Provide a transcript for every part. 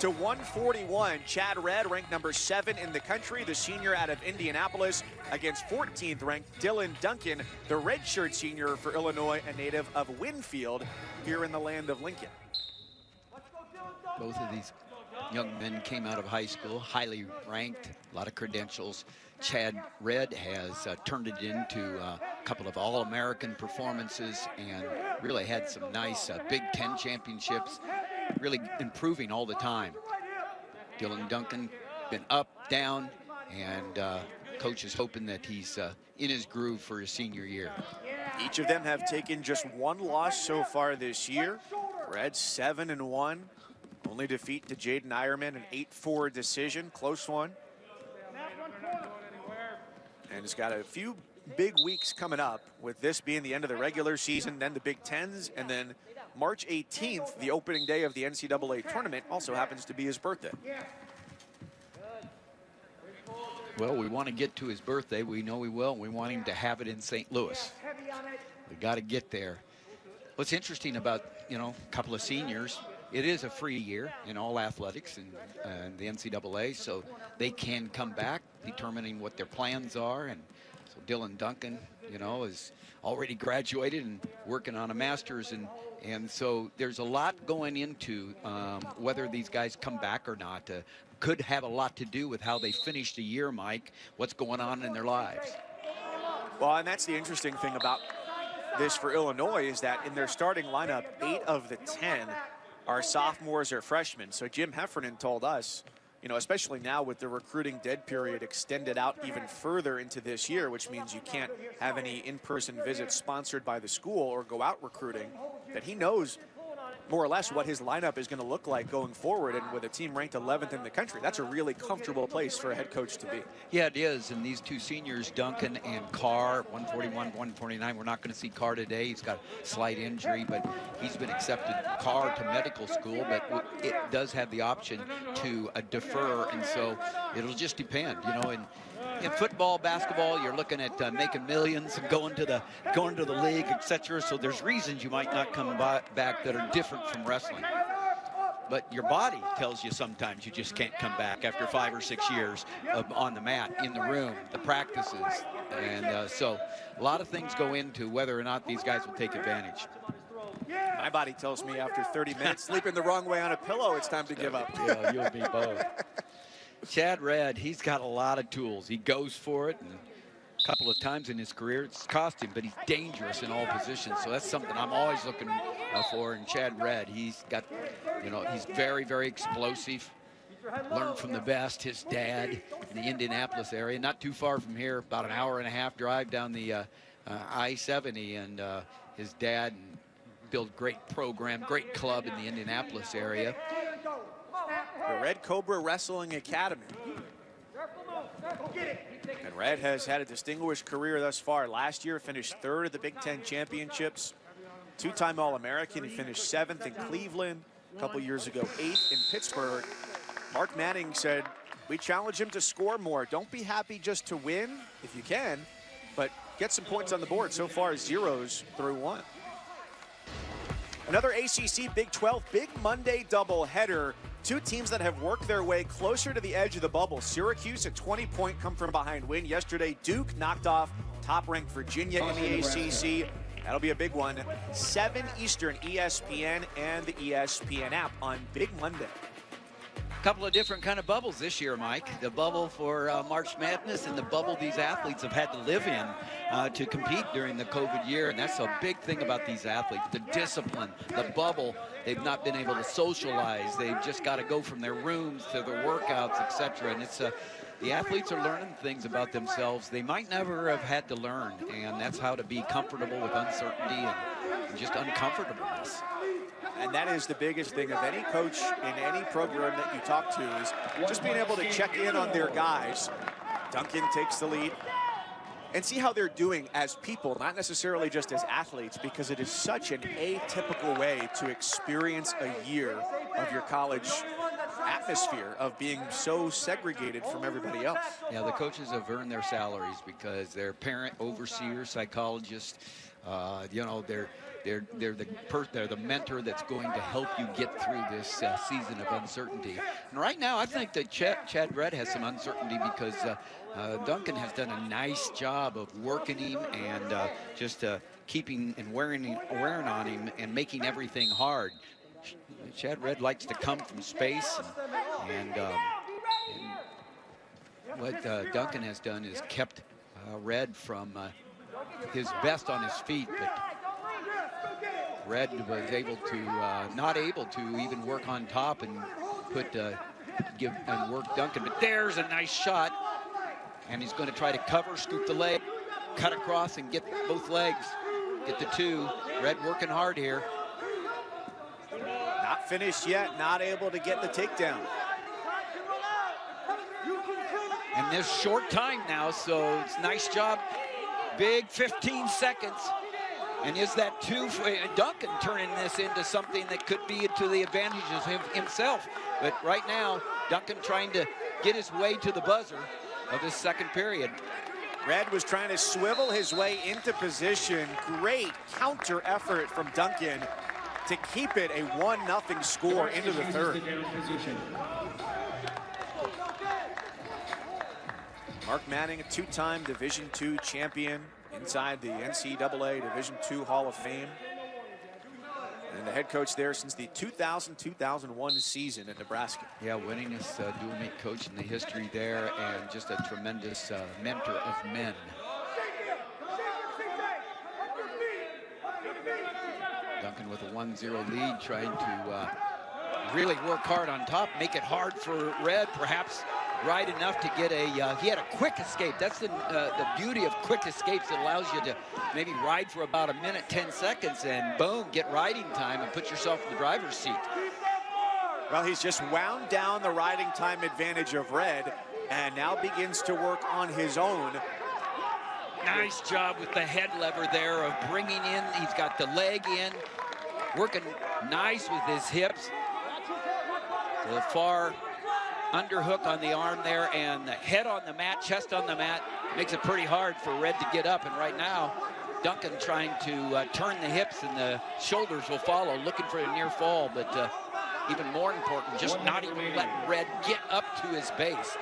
to 141. Chad Redd, ranked number 7 in the country, the senior out of Indianapolis, against 14th ranked Dylan Duncan, the redshirt senior for Illinois, a native of Winfield here in the land of Lincoln. Both of these young men came out of high school, highly ranked, a lot of credentials. Chad Redd has turned it into a couple of All-American performances and really had some nice Big Ten championships, really improving all the time. Dylan Duncan been up, down, and coach is hoping that he's in his groove for his senior year. Each of them have taken just one loss so far this year. Redd 7-1. Only defeat to Jaden Ironman, an 8-4 decision, close one. And it's got a few big weeks coming up, with this being the end of the regular season, then the Big Tens, and then March 18th, the opening day of the NCAA tournament, also happens to be his birthday. Well, we want to get to his birthday. We know we will. We want him to have it in St. Louis. We got to get there. What's interesting about, a couple of seniors, it is a free year in all athletics and the NCAA, so they can come back, determining what their plans are. And so Dylan Duncan, is already graduated and working on a master's, and so there's a lot going into whether these guys come back or not. Could have a lot to do with how they finish the year, Mike, what's going on in their lives. Well, and that's the interesting thing about this for Illinois, is that in their starting lineup, 8 of the 10 are sophomores or freshmen. So Jim Heffernan told us, especially now with the recruiting dead period extended out even further into this year, which means you can't have any in-person visits sponsored by the school or go out recruiting, that he knows more or less what his lineup is going to look like going forward. And with a team ranked 11th in the country, that's a really comfortable place for a head coach to be. Yeah, it is. And these two seniors, Duncan and Carr, 141, 149, we're not going to see Carr today. He's got a slight injury, but he's been accepted, Carr, to medical school, but it does have the option to defer. And so it'll just depend, in football, basketball, you're looking at making millions and going to the league, etc. So there's reasons you might not come back that are different from wrestling. But your body tells you sometimes you just can't come back after 5 or 6 years on the mat, in the room, the practices. And so a lot of things go into whether or not these guys will take advantage. My body tells me after 30 minutes sleeping the wrong way on a pillow, it's time to give up. Yeah, you and me both. Chad Redd, he's got a lot of tools. He goes for it, and a couple of times in his career it's cost him, but he's dangerous in all positions. So that's something I'm always looking for in Chad Redd. He's got, he's very, very explosive. Learned from the best, his dad in the Indianapolis area, not too far from here, about an hour-and-a-half drive down the I-70, and his dad built great program, great club in the Indianapolis area. The Red Cobra Wrestling Academy. And Redd has had a distinguished career thus far. Last year finished 3rd at the Big Ten Championships. 2-time All-American. He finished 7th in Cleveland. A couple years ago, 8th in Pittsburgh. Mark Manning said, we challenge him to score more. Don't be happy just to win, if you can, but get some points on the board. So far, 0s through 1. Another ACC Big 12 Big Monday doubleheader. 2 teams that have worked their way closer to the edge of the bubble. Syracuse, a 20-point come-from-behind win. Yesterday, Duke knocked off top-ranked Virginia in the ACC. That'll be a big one. 7 Eastern, ESPN and the ESPN app on Big Monday. Couple of different kind of bubbles this year, Mike. The bubble for March Madness and the bubble these athletes have had to live in to compete during the COVID year. And that's a big thing about these athletes, the discipline, the bubble. They've not been able to socialize. They've just got to go from their rooms to their workouts, etc. And it's the athletes are learning things about themselves they might never have had to learn. And that's how to be comfortable with uncertainty and just uncomfortableness. And that is the biggest thing of any coach in any program that you talk to, is just being able to check in on their guys. Duncan takes the lead. And see how they're doing as people, not necessarily just as athletes, because it is such an atypical way to experience a year of your college atmosphere, of being so segregated from everybody else. Yeah, the coaches have earned their salaries because they're parent, overseer, psychologists. They're the mentor that's going to help you get through this season of uncertainty. And right now, I think that Chad Redd has some uncertainty because Duncan has done a nice job of working him and just keeping and wearing on him and making everything hard. Chad Redd likes to come from space, and what Duncan has done is kept Redd from his best on his feet, but Redd was able to not able to even work on top and work Duncan. But there's a nice shot, and he's going to try to cover, scoop the leg, cut across, and get both legs, get the two. Redd working hard here. Not finished yet, not able to get the takedown. And there's short time now, so it's a nice job. Big 15 seconds. And is that two for Duncan turning this into something that could be to the advantage of himself? But right now, Duncan trying to get his way to the buzzer of this second period. Redd was trying to swivel his way into position. Great counter effort from Duncan to keep it a 1-0 score into the third. Mark Manning, a two-time Division II champion inside the NCAA Division II Hall of Fame. And the head coach there since the 2000-2001 season at Nebraska. Yeah, winningest dual-meet coach in the history there, and just a tremendous mentor of men. Duncan with a 1-0 lead, trying to really work hard on top, make it hard for Redd, perhaps right enough to get a, he had a quick escape. That's the beauty of quick escapes. It allows you to maybe ride for about a minute, 10 seconds, and boom, get riding time and put yourself in the driver's seat. Well, he's just wound down the riding time advantage of Redd and now begins to work on his own. Nice job with the head lever there of bringing in, he's got the leg in, working nice with his hips. The far underhook on the arm there, and the head on the mat, chest on the mat, makes it pretty hard for Redd to get up. And right now, Duncan trying to turn the hips, and the shoulders will follow, looking for a near fall, but even more important, just not even let Redd get up to his base.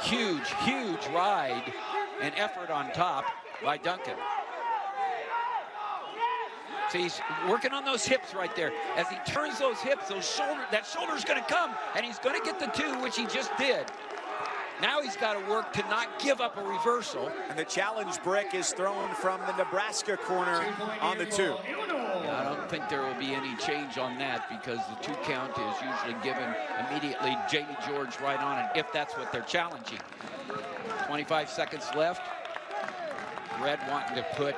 Huge, huge ride and effort on top by Duncan. So he's working on those hips right there. As he turns those hips, that shoulder's gonna come, and he's gonna get the two, which he just did. Now he's gotta work to not give up a reversal. And the challenge brick is thrown from the Nebraska corner on the two. Yeah, I don't think there will be any change on that, because the two count is usually given immediately. Jamie George right on it, if that's what they're challenging. 25 seconds left. Redd wanting to put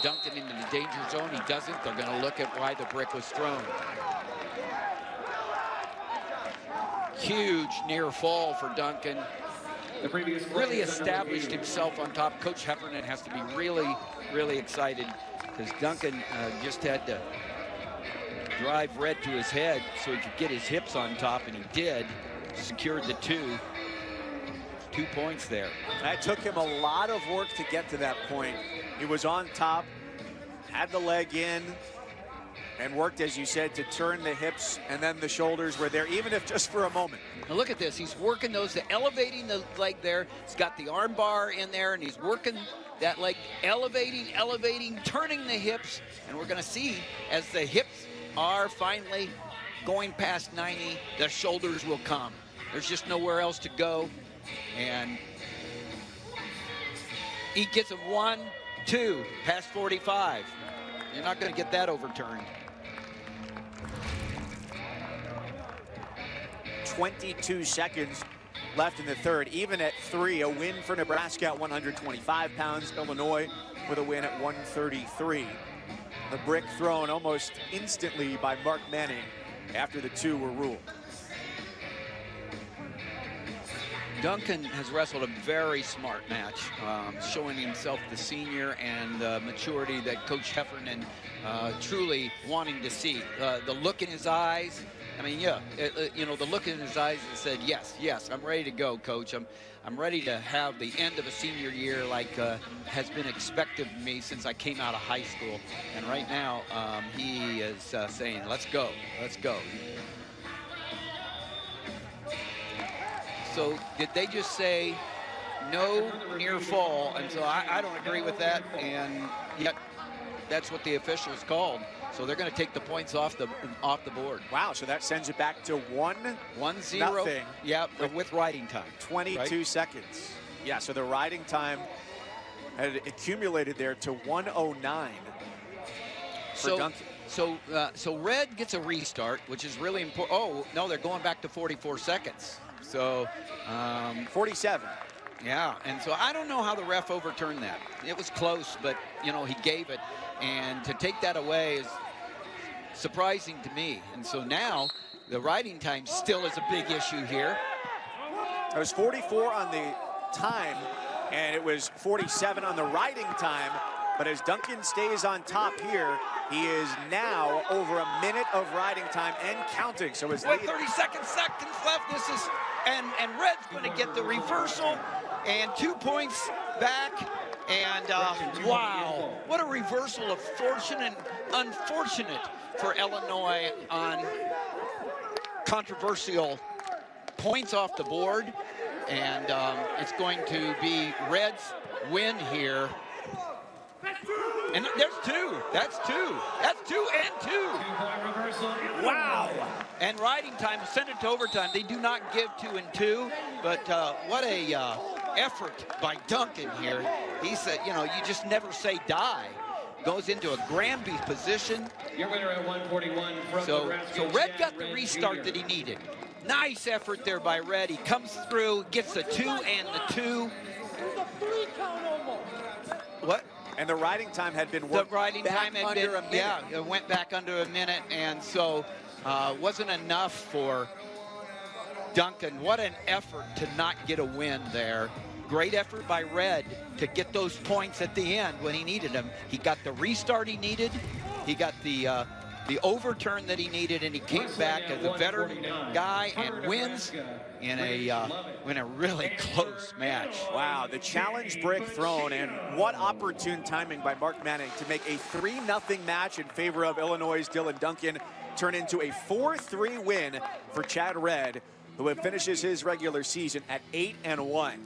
Duncan into the danger zone. He doesn't. They're going to look at why the brick was thrown. Huge near fall for Duncan. Really established himself on top. Coach Heffernan has to be really, really excited, because Duncan just had to drive Redd to his head so he could get his hips on top, and he did. Secured the 2 points there. That took him a lot of work to get to that point. He was on top, had the leg in, and worked, as you said, to turn the hips, and then the shoulders were there, even if just for a moment. Now look at this. He's working those, elevating the leg there. He's got the arm bar in there, and he's working that leg, elevating, turning the hips. And we're going to see, as the hips are finally going past 90, the shoulders will come. There's just nowhere else to go. And he gets a 1, 2, past 45. You're not going to get that overturned. 22 seconds left in the third. Even at 3, a win for Nebraska at 125 pounds. Illinois with a win at 133. The brick thrown almost instantly by Mark Manning after the 2 were ruled. Duncan has wrestled a very smart match, showing himself the senior and the maturity that Coach Heffernan truly wanting to see. The look in his eyes, I mean, yeah, you know, the look in his eyes that said, yes, I'm ready to go, Coach. I'm ready to have the end of a senior year like has been expected of me since I came out of high school. And right now, he is saying, let's go. So did they just say no near fall? And so I don't agree with that. And yet that's what the officials called. So they're going to take the points off the board. Wow, so that sends it back to 1-0. Yeah, with riding time. 22 seconds. Yeah, so the riding time had accumulated there to 1:09 for Duncan. So Red gets a restart, which is really important. Oh, no, they're going back to 44 seconds. So 47. Yeah, and so I don't know how the ref overturned that. It was close, but, you know, he gave it. And to take that away is surprising to me. And so now the riding time still is a big issue here. It was 44 on the time, and it was 47 on the riding time. But as Duncan stays on top here, he is now over a minute of riding time and counting. So his lead, 32 seconds left. This is, and Red's going to get the reversal and 2 points back. And wow, what a reversal of fortune and unfortunate for Illinois on controversial points off the board. And it's going to be Red's win here. And there's two. That's two. That's 2 and 2. Wow. And riding time, send it to overtime. They do not give 2 and 2, but what a effort by Duncan here. He said, you know, you just never say die. Goes into a Granby position. Your winner at 141 from so Nebraska, Red got the restart that he needed. Nice effort there by Red. He comes through, gets the 2 and the 2. What? and the riding time had been the riding time had been under a minute. Yeah, it went back under a minute, and so wasn't enough for Duncan. What an effort to not get a win there. Great effort by Red to get those points at the end when he needed them. He got the restart he needed. He got the overturn that he needed, and he came back as a veteran guy and wins in a really close match. Wow, the challenge brick thrown, and what opportune timing by Mark Manning to make a 3-0 match in favor of Illinois' Dylan Duncan turn into a 4-3 win for Chad Red, who finishes his regular season at 8-1.